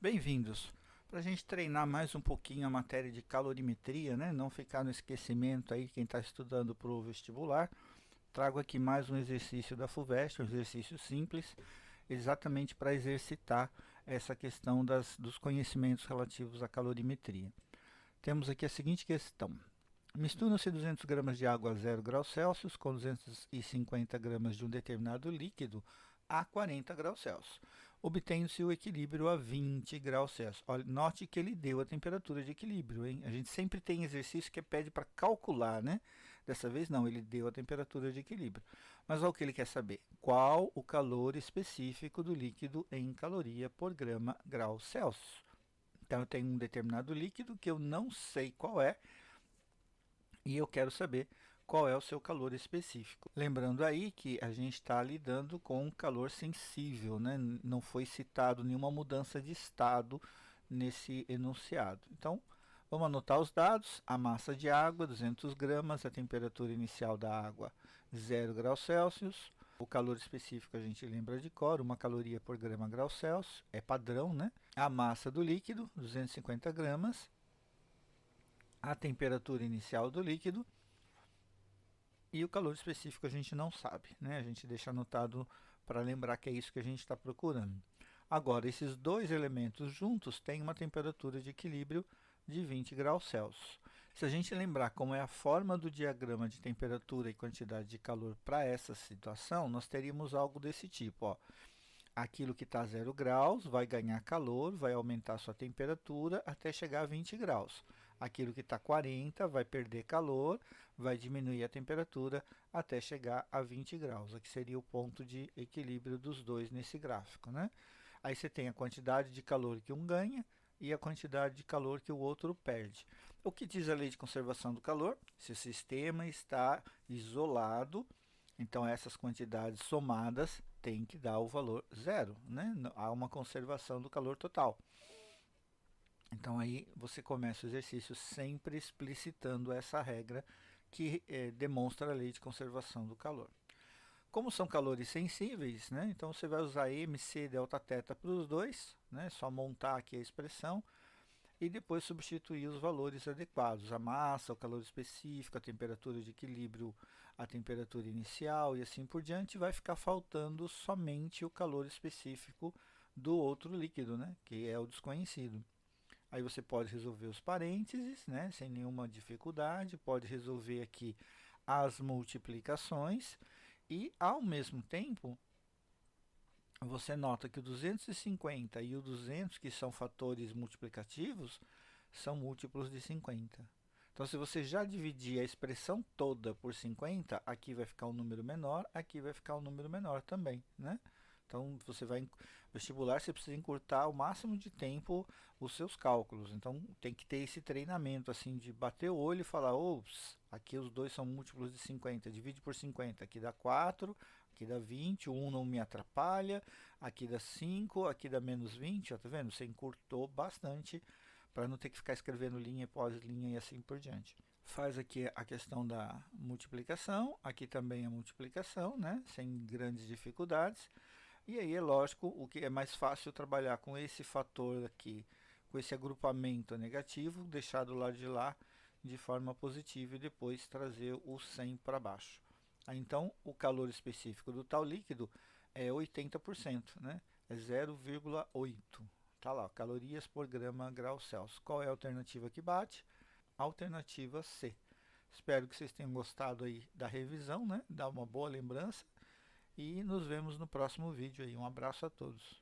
Bem-vindos! Para a gente treinar mais um pouquinho a matéria de calorimetria, né? Não ficar no esquecimento aí quem está estudando para o vestibular, trago aqui mais um exercício da FUVEST, um exercício simples, exatamente para exercitar essa questão dos conhecimentos relativos à calorimetria. Temos aqui a seguinte questão. Misturam-se 200 gramas de água a 0 graus Celsius com 250 gramas de um determinado líquido a 40 graus Celsius, obtendo-se o equilíbrio a 20 graus Celsius. Olha, note que ele deu a temperatura de equilíbrio, hein? A gente sempre tem exercício que pede para calcular, né? Dessa vez não, ele deu a temperatura de equilíbrio. Mas olha o que ele quer saber. Qual o calor específico do líquido em caloria por grama grau Celsius? Então eu tenho um determinado líquido que eu não sei qual é, e eu quero saber qual é o seu calor específico. Lembrando aí que a gente está lidando com um calor sensível, né? Não foi citado nenhuma mudança de estado nesse enunciado. Então, vamos anotar os dados. A massa de água, 200 gramas, a temperatura inicial da água, 0 graus Celsius. O calor específico a gente lembra de cor, 1 caloria por grama grau Celsius, é padrão, né? A massa do líquido, 250 gramas. A temperatura inicial do líquido e o calor específico a gente não sabe, né? A gente deixa anotado para lembrar que é isso que a gente está procurando. Agora, esses dois elementos juntos têm uma temperatura de equilíbrio de 20 graus Celsius. Se a gente lembrar como é a forma do diagrama de temperatura e quantidade de calor para essa situação, nós teríamos algo desse tipo, ó. Aquilo que está a 0 graus vai ganhar calor, vai aumentar sua temperatura até chegar a 20 graus. Aquilo que está 40 vai perder calor, vai diminuir a temperatura até chegar a 20 graus. Aqui seria o ponto de equilíbrio dos dois nesse gráfico, né? Aí você tem a quantidade de calor que um ganha e a quantidade de calor que o outro perde. O que diz a lei de conservação do calor? Se o sistema está isolado, então essas quantidades somadas têm que dar o valor zero, né? Há uma conservação do calor total. Então aí você começa o exercício sempre explicitando essa regra que demonstra a lei de conservação do calor. Como são calores sensíveis, né? Então você vai usar MC delta θ para os dois, né? Só montar aqui a expressão e depois substituir os valores adequados, a massa, o calor específico, a temperatura de equilíbrio, a temperatura inicial e assim por diante. Vai ficar faltando somente o calor específico do outro líquido, né? Que é o desconhecido. Aí você pode resolver os parênteses, né, sem nenhuma dificuldade, pode resolver aqui as multiplicações e, ao mesmo tempo, você nota que o 250 e o 200, que são fatores multiplicativos, são múltiplos de 50. Então, se você já dividir a expressão toda por 50, aqui vai ficar um número menor, aqui vai ficar um número menor também, né? Então, você vai vestibular, você precisa encurtar o máximo de tempo os seus cálculos. Então, tem que ter esse treinamento, assim, de bater o olho e falar, ops, aqui os dois são múltiplos de 50, divide por 50, aqui dá 4, aqui dá 20, o 1 não me atrapalha, aqui dá 5, aqui dá menos 20, ó, tá vendo? Você encurtou bastante para não ter que ficar escrevendo linha após linha e assim por diante. Faz aqui a questão da multiplicação, aqui também a multiplicação, né? Sem grandes dificuldades. E aí é lógico, o que é mais fácil trabalhar com esse fator aqui, com esse agrupamento negativo, deixar do lado de lá de forma positiva e depois trazer o 100 para baixo. Aí, então, o calor específico do tal líquido é 80%, né? É 0,8. Tá lá, calorias por grama grau Celsius. Qual é a alternativa que bate? Alternativa C. Espero que vocês tenham gostado aí da revisão, né? Dá uma boa lembrança. E nos vemos no próximo vídeo aí. Um abraço a todos.